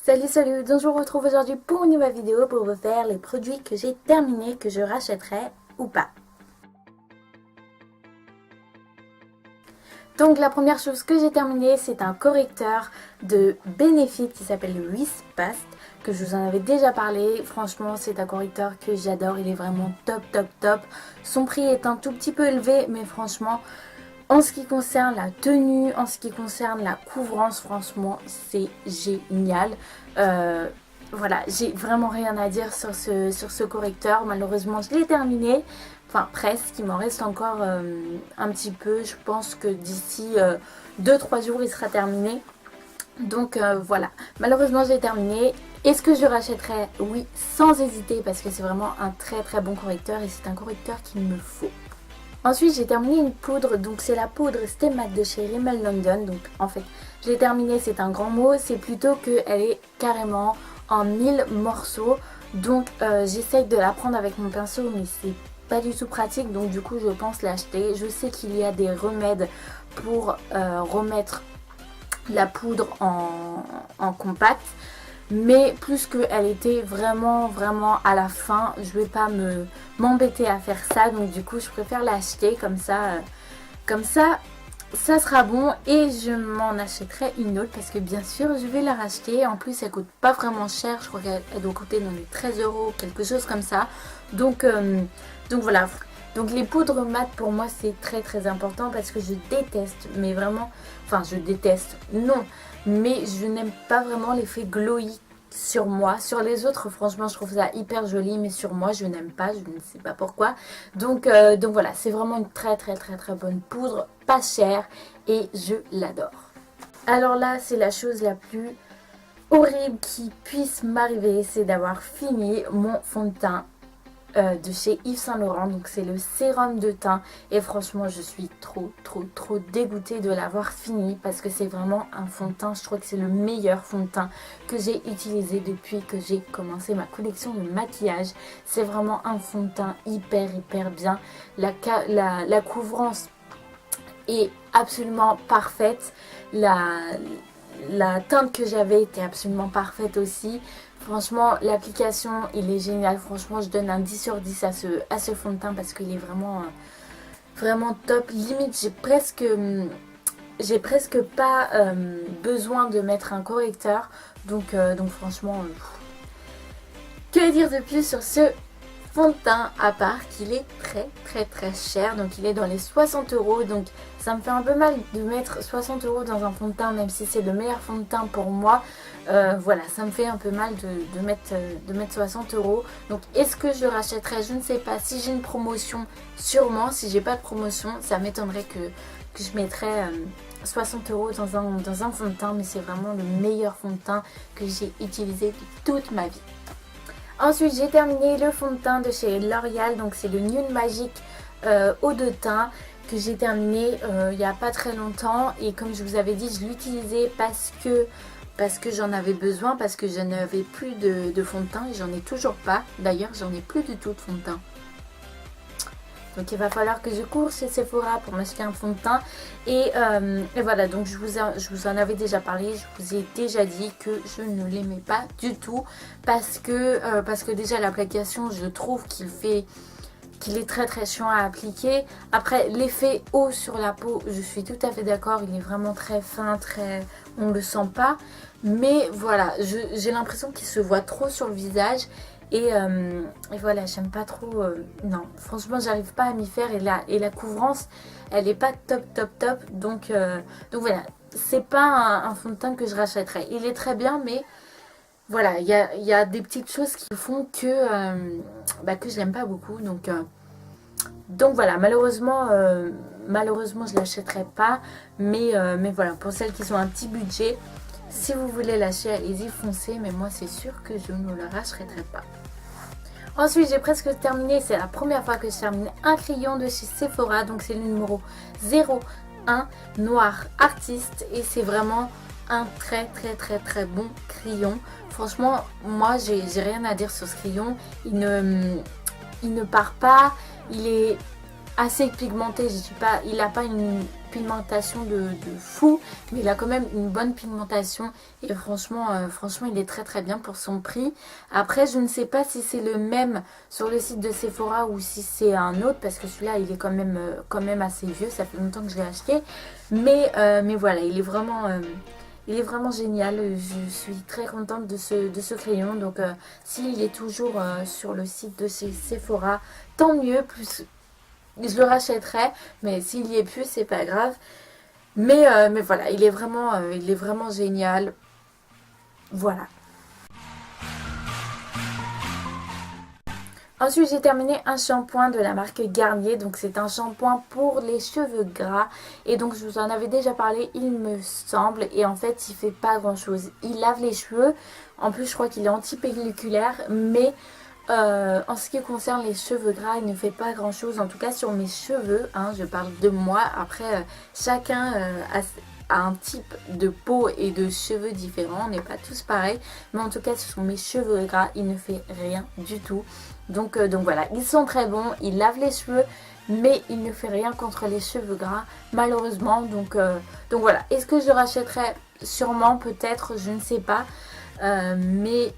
Salut, donc je vous retrouve aujourd'hui pour une nouvelle vidéo pour vous faire les produits que j'ai terminés, que je rachèterai ou pas. Donc la première chose que j'ai terminé, c'est un correcteur de Benefit qui s'appelle le Wispast, que je vous en avais déjà parlé. Franchement, c'est un correcteur que j'adore, il est vraiment top. Son prix est un tout petit peu élevé, mais franchement, en ce qui concerne la tenue, en ce qui concerne la couvrance, franchement, c'est génial. Voilà, j'ai vraiment rien à dire sur ce correcteur. Malheureusement, je l'ai terminé. Enfin, presque. Il m'en reste encore un petit peu. Je pense que d'ici 2-3 jours, il sera terminé. Donc voilà, malheureusement, j'ai terminé. Est-ce que je rachèterai? Oui, sans hésiter, parce que c'est vraiment un très bon correcteur et c'est un correcteur qu'il me faut. Ensuite, j'ai terminé une poudre, donc c'est la poudre Stay Matte de chez Rimmel London. Donc en fait, je l'ai terminée, c'est un grand mot, c'est plutôt qu'elle est carrément en 1000 morceaux. Donc j'essaye de la prendre avec mon pinceau, mais c'est pas du tout pratique, donc du coup je pense l'acheter. Je sais qu'il y a des remèdes pour remettre la poudre en compact. Mais plus qu'elle était vraiment à la fin, je vais pas m'embêter à faire ça. Donc du coup je préfère l'acheter comme ça ça sera bon. Et je m'en achèterai une autre parce que bien sûr je vais la racheter. En plus elle coûte pas vraiment cher, je crois qu'elle doit coûter dans les 13 €, quelque chose comme ça. Donc voilà. Donc les poudres mat pour moi c'est très important parce que je déteste, mais vraiment, enfin je déteste, non, mais je n'aime pas vraiment l'effet glowy sur moi. Sur les autres franchement je trouve ça hyper joli, mais sur moi je n'aime pas, je ne sais pas pourquoi. Donc voilà, c'est vraiment une très bonne poudre, pas chère, et je l'adore. Alors là c'est la chose la plus horrible qui puisse m'arriver, c'est d'avoir fini mon fond de teint de chez Yves Saint Laurent. Donc c'est le sérum de teint et franchement je suis trop dégoûtée de l'avoir fini parce que c'est vraiment un fond de teint. Je trouve que c'est le meilleur fond de teint que j'ai utilisé depuis que j'ai commencé ma collection de maquillage. C'est vraiment un fond de teint hyper bien. La couvrance est absolument parfaite. La teinte que j'avais était absolument parfaite aussi. Franchement, l'application, il est génial. Franchement, je donne un 10 sur 10 à ce fond de teint parce qu'il est vraiment top. Limite, j'ai presque pas besoin de mettre un correcteur. Donc franchement, que dire de plus sur ce fond de teint, à part qu'il est très cher. Donc il est dans les 60 €. Donc ça me fait un peu mal de mettre 60 € dans un fond de teint, même si c'est le meilleur fond de teint pour moi. Voilà, ça me fait un peu mal de mettre 60 €. Donc est-ce que je rachèterai? Je ne sais pas. Si j'ai une promotion, sûrement. Si j'ai pas de promotion, ça m'étonnerait que je mettrais 60 € dans un fond de teint. Mais c'est vraiment le meilleur fond de teint que j'ai utilisé de toute ma vie. Ensuite, j'ai terminé le fond de teint de chez L'Oréal. Donc c'est le Nude Magic eau de teint que j'ai terminé il n'y a pas très longtemps. Et comme je vous avais dit, je l'utilisais parce que j'en avais besoin, parce que je n'avais plus de fond de teint et j'en ai toujours pas. D'ailleurs, j'en ai plus du tout de fond de teint. Donc il va falloir que je cours chez Sephora pour m'acheter un fond de teint. Et voilà, donc je vous en avais déjà parlé. Je vous ai déjà dit que je ne l'aimais pas du tout. Parce que déjà l'application, je trouve qu'il est très chiant à appliquer. Après, l'effet eau sur la peau, je suis tout à fait d'accord. Il est vraiment très fin, on ne le sent pas. Mais voilà, j'ai l'impression qu'il se voit trop sur le visage. Et voilà, j'aime pas trop. Non, franchement, j'arrive pas à m'y faire. Et la couvrance, elle est pas top. Donc voilà, c'est pas un fond de teint que je rachèterais. Il est très bien, mais voilà, il y a des petites choses qui font que je l'aime pas beaucoup. Donc voilà, malheureusement, je l'achèterai pas. Mais voilà, pour celles qui ont un petit budget, si vous voulez l'acheter, allez-y, foncez. Mais moi, c'est sûr que je ne le rachèterai pas. Ensuite, j'ai presque terminé. C'est la première fois que je termine un crayon de chez Sephora. Donc c'est le numéro 01 Noir Artiste. Et c'est vraiment un très bon crayon. Franchement, moi, j'ai rien à dire sur ce crayon. Il ne part pas. Il est assez pigmenté. Il n'a pas pigmentation de fou, mais il a quand même une bonne pigmentation et franchement, franchement il est très très bien pour son prix. Après je ne sais pas si c'est le même sur le site de Sephora ou si c'est un autre, parce que celui-là il est quand même assez vieux, ça fait longtemps que je l'ai acheté, mais voilà, il est vraiment génial. Je suis très contente de ce crayon. Donc s'il est toujours sur le site de chez Sephora, tant mieux. Plus je le rachèterai. Mais s'il y est plus, c'est pas grave. Mais voilà, il est vraiment génial. Voilà. Ensuite, j'ai terminé un shampoing de la marque Garnier. Donc, c'est un shampoing pour les cheveux gras. Et donc, je vous en avais déjà parlé, il me semble. Et en fait, il fait pas grand chose. Il lave les cheveux. En plus, je crois qu'il est anti-pelliculaire. Mais en ce qui concerne les cheveux gras, il ne fait pas grand chose. En tout cas, sur mes cheveux, hein, je parle de moi. Après, chacun a un type de peau et de cheveux différents. On n'est pas tous pareils. Mais en tout cas, sur mes cheveux gras, il ne fait rien du tout. Donc voilà, ils sont très bons, ils lavent les cheveux, mais il ne fait rien contre les cheveux gras, malheureusement. Donc voilà, est-ce que je rachèterai? Sûrement, peut-être, je ne sais pas. Mais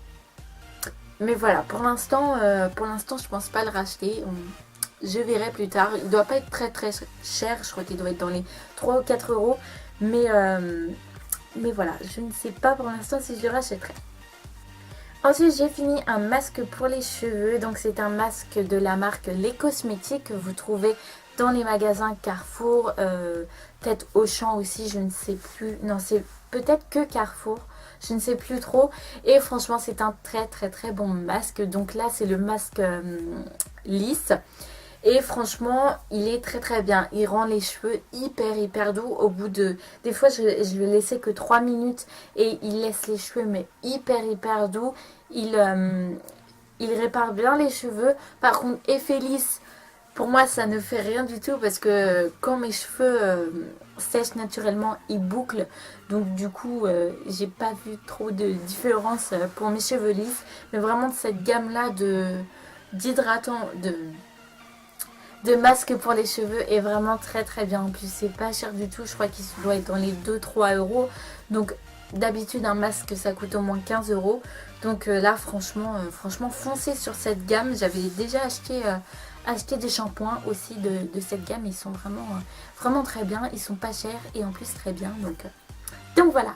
voilà, pour l'instant, je pense pas le racheter. Je verrai plus tard. Il doit pas être très très cher, je crois qu'il doit être dans les 3 ou 4 euros. Mais voilà, je ne sais pas pour l'instant si je le rachèterai. Ensuite, j'ai fini un masque pour les cheveux. Donc, c'est un masque de la marque Les Cosmétiques que vous trouvez dans les magasins Carrefour, peut-être Auchan aussi, je ne sais plus. Non, c'est peut-être que Carrefour, je ne sais plus trop. Et franchement, c'est un très très très bon masque. Donc là, c'est le masque lisse. Et franchement, il est très très bien. Il rend les cheveux hyper doux. Au bout de... Des fois, je le laissais que 3 minutes. Et il laisse les cheveux mais hyper doux. Il répare bien les cheveux. Par contre, effet lisse, pour moi, ça ne fait rien du tout. Parce que quand mes cheveux sèchent naturellement, ils bouclent. Donc du coup, j'ai pas vu trop de différence pour mes cheveux lisses. Mais vraiment, cette gamme-là d'hydratants, de masque pour les cheveux est vraiment très très bien. En plus, c'est pas cher du tout. Je crois qu'il doit être dans les 2-3 euros. Donc d'habitude, un masque ça coûte au moins 15 euros. Donc là, franchement, foncez sur cette gamme. J'avais déjà acheté des shampoings aussi de cette gamme. Ils sont vraiment très bien. Ils sont pas chers et en plus très bien. Donc voilà.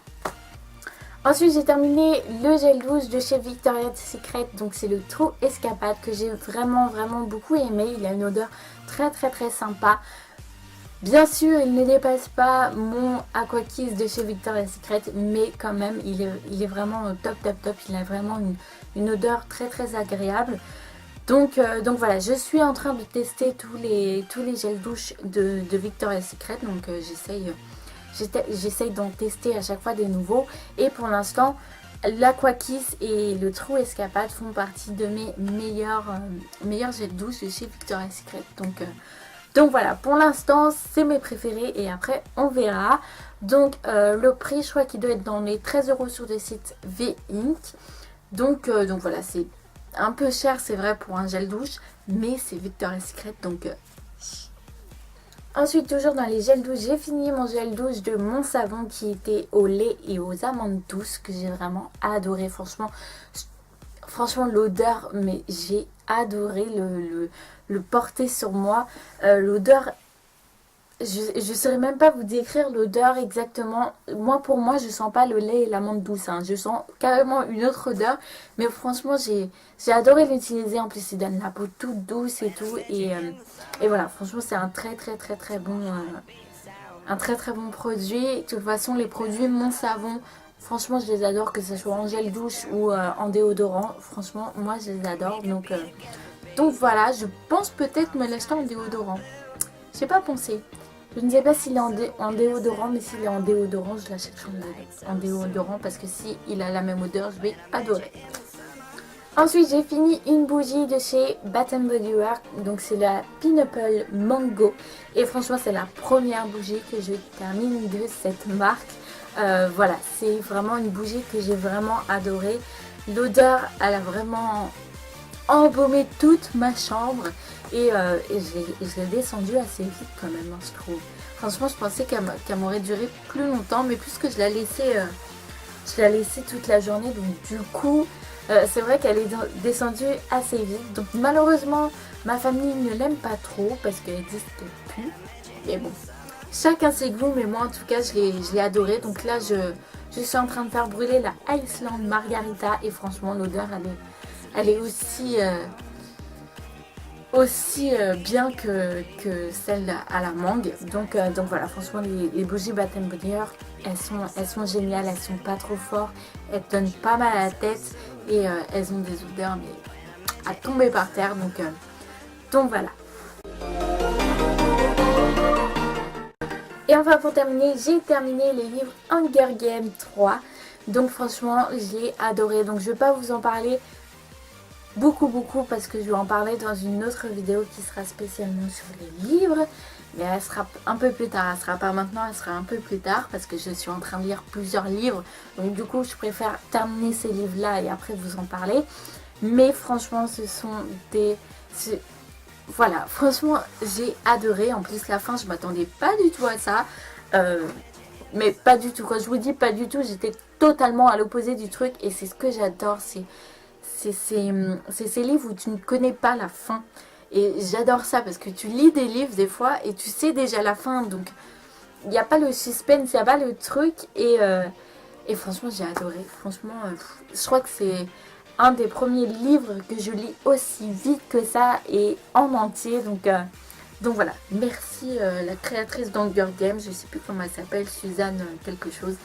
Ensuite, j'ai terminé le gel douche de chez Victoria's Secret. Donc c'est le True Escapade que j'ai vraiment beaucoup aimé. Il a une odeur très sympa. Bien sûr, il ne dépasse pas mon Aqua Kiss de chez Victoria's Secret, mais quand même, il est vraiment top. Il a vraiment une odeur très agréable. Donc voilà, je suis en train de tester tous les gels douche de Victoria's Secret. Donc j'essaye d'en tester à chaque fois des nouveaux. Et pour l'instant, l'Aqua Kiss et le True Escapade font partie de mes meilleurs gels douche de chez Victoria's Secret. Donc voilà, pour l'instant, c'est mes préférés et après, on verra. Donc le prix, je crois qu'il doit être dans les 13 euros sur le site V-Ink. Donc voilà, c'est un peu cher, c'est vrai, pour un gel douche, mais c'est Victoria's Secret, donc... Ensuite, toujours dans les gels douche, j'ai fini mon gel douche de Mon Savon qui était au lait et aux amandes douces, que j'ai vraiment adoré. Franchement, l'odeur, mais j'ai adoré le porter sur moi. L'odeur, je ne saurais même pas vous décrire l'odeur exactement. Pour moi, je sens pas le lait et l'amande douce. Hein. Je sens carrément une autre odeur. Mais franchement, j'ai adoré l'utiliser. En plus, il donne la peau toute douce et tout. Et voilà, franchement, c'est un très bon... un très bon produit. De toute façon, les produits Mon Savon, franchement, je les adore. Que ce soit en gel douche ou en déodorant. Franchement, moi, je les adore. Donc voilà, je pense peut-être me l'acheter en déodorant. J'ai pas pensé. Je ne sais pas s'il est en déodorant, mais s'il est en déodorant, je l'achète en déodorant parce que s'il a la même odeur, je vais adorer. Ensuite, j'ai fini une bougie de chez Bath Body Works. Donc, c'est la Pineapple Mango. Et franchement, c'est la première bougie que je termine de cette marque. Voilà, c'est vraiment une bougie que j'ai vraiment adorée. L'odeur, elle a vraiment embaumé toute ma chambre. Et je l'ai descendu assez vite quand même, hein, je trouve. Franchement, je pensais qu'elle m'aurait duré plus longtemps, mais puisque je l'ai laissée toute la journée, donc du coup, c'est vrai qu'elle est descendue assez vite. Donc malheureusement, ma famille ne l'aime pas trop parce qu'elle n'existe plus. Mais bon, chacun ses goûts, mais moi en tout cas, je l'ai adorée. Donc là, je suis en train de faire brûler la Iceland Margarita et franchement, l'odeur, elle est aussi bien que celle à la mangue. Donc voilà, franchement les bougies Bath Body Works, elles sont géniales, elles sont pas trop fortes, elles donnent pas mal à la tête et elles ont des odeurs mais à tomber par terre. Donc voilà. Et enfin pour terminer, j'ai terminé les livres Hunger Games 3. Donc franchement, je l'ai adoré. Donc je vais pas vous en parler beaucoup parce que je vais en parler dans une autre vidéo qui sera spécialement sur les livres, mais elle sera un peu plus tard, elle sera pas maintenant, elle sera un peu plus tard parce que je suis en train de lire plusieurs livres, donc du coup je préfère terminer ces livres là et après vous en parler. Mais franchement voilà, franchement j'ai adoré. En plus la fin, je m'attendais pas du tout à ça, mais pas du tout, quand je vous dis pas du tout, j'étais totalement à l'opposé du truc et c'est ce que j'adore. C'est ces livres où tu ne connais pas la fin. Et j'adore ça parce que tu lis des livres des fois et tu sais déjà la fin. Donc il n'y a pas le suspense, il n'y a pas le truc. Et franchement, j'ai adoré. Franchement, je crois que c'est un des premiers livres que je lis aussi vite que ça et en entier. Donc voilà, merci la créatrice d'Hunger Games. Je ne sais plus comment elle s'appelle, Suzanne quelque chose.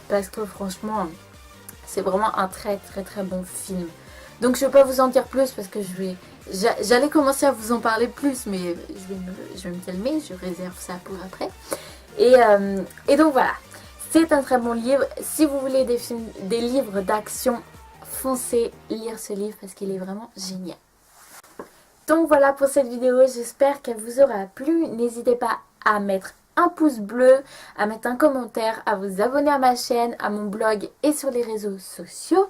Parce que franchement, c'est vraiment un très bon film. Donc je ne vais pas vous en dire plus parce que j'allais commencer à vous en parler plus, mais je vais me calmer, je réserve ça pour après. Et donc voilà, c'est un très bon livre. Si vous voulez des livres d'action, foncez lire ce livre parce qu'il est vraiment génial. Donc voilà pour cette vidéo, j'espère qu'elle vous aura plu. N'hésitez pas à mettre un pouce bleu, à mettre un commentaire, à vous abonner à ma chaîne, à mon blog et sur les réseaux sociaux.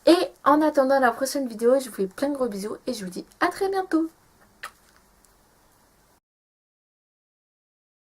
Et en attendant la prochaine vidéo, je vous fais plein de gros bisous et je vous dis à très bientôt.